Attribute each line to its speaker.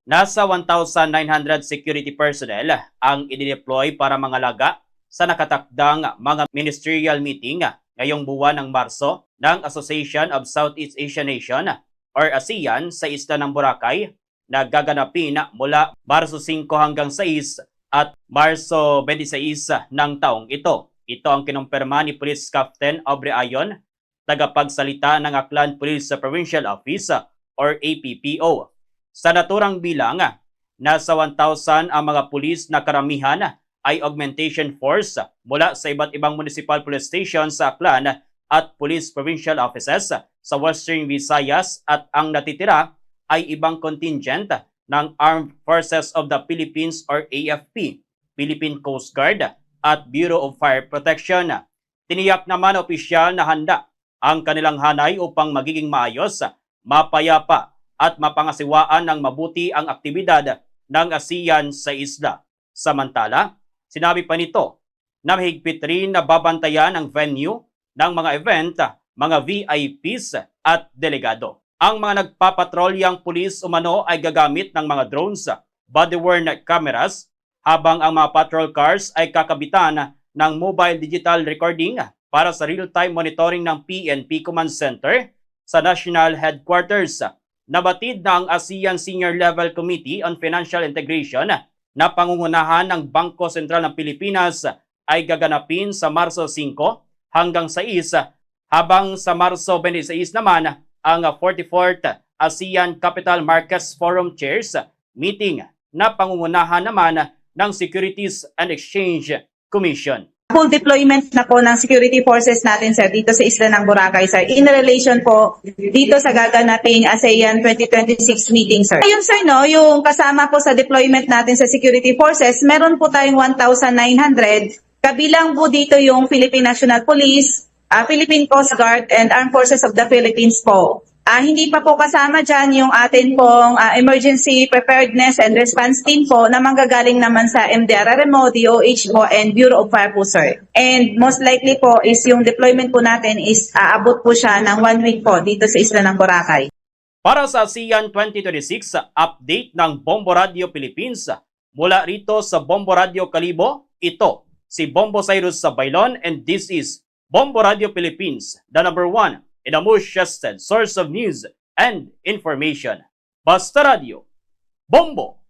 Speaker 1: Nasa 1,900 security personnel ang idineploy para mangalaga sa nakatakdang mga ministerial meeting ngayong buwan ng Marso ng Association of Southeast Asian Nation or ASEAN sa isla ng Boracay na gaganapin mula Marso 5 hanggang 6 at Marso 26 ng taong ito. Ito ang kinumpirma ni Police Captain Aubrey Ayon, tagapagsalita ng Aklan Police Provincial Office or APPO. Sa naturang bilang, nasa 1,000 ang mga pulis na karamihan ay augmentation force mula sa iba't ibang municipal police stations sa Aklan at police provincial offices sa Western Visayas at ang natitira ay ibang contingent ng Armed Forces of the Philippines or AFP, Philippine Coast Guard at Bureau of Fire Protection. Tiniyak naman opisyal na handa ang kanilang hanay upang magiging maayos, mapayapa at mapangasiwaan ng mabuti ang aktibidad ng ASEAN sa isla. Samantala, sinabi pa nito na mahigpit rin na babantayan ang venue ng mga event, mga VIPs at delegado. Ang mga nagpapatrolyang pulis umano ay gagamit ng mga drones, body-worn cameras, habang ang mga patrol cars ay kakabitan ng mobile digital recording para sa real-time monitoring ng PNP Command Center sa National Headquarters. Nabatid na ang ASEAN Senior Level Committee on Financial Integration na pangungunahan ng Bangko Sentral ng Pilipinas ay gaganapin sa Marso 5 hanggang 6, habang sa Marso 26 naman ang 44th ASEAN Capital Markets Forum Chairs meeting na pangungunahan naman ng Securities and Exchange Commission.
Speaker 2: Full deployment na po ng security forces natin, sir, dito sa isla ng Boracay, sir, in relation po dito sa gaganaping ASEAN 2026 meeting, sir. Ayun, sir, no, yung kasama po sa deployment natin sa security forces, meron po tayong 1,900. Kabilang po dito yung Philippine National Police, Philippine Coast Guard, and Armed Forces of the Philippines po. Hindi pa po kasama dyan yung atin pong Emergency Preparedness and Response Team po na manggagaling naman sa MDRRMO, DOH po, and Bureau of Fire po, sir. And most likely po is yung deployment po natin is aabot po siya ng 1 week po dito sa isla ng Boracay.
Speaker 1: Para sa ASEAN 2026, update ng Bombo Radio Philippines. Mula rito sa Bombo Radio Kalibo, ito si Bombo Cyrus Sabaylon, and this is Bombo Radio Philippines, the #1 in the most trusted source of news and information. Basta Radio, Bombo!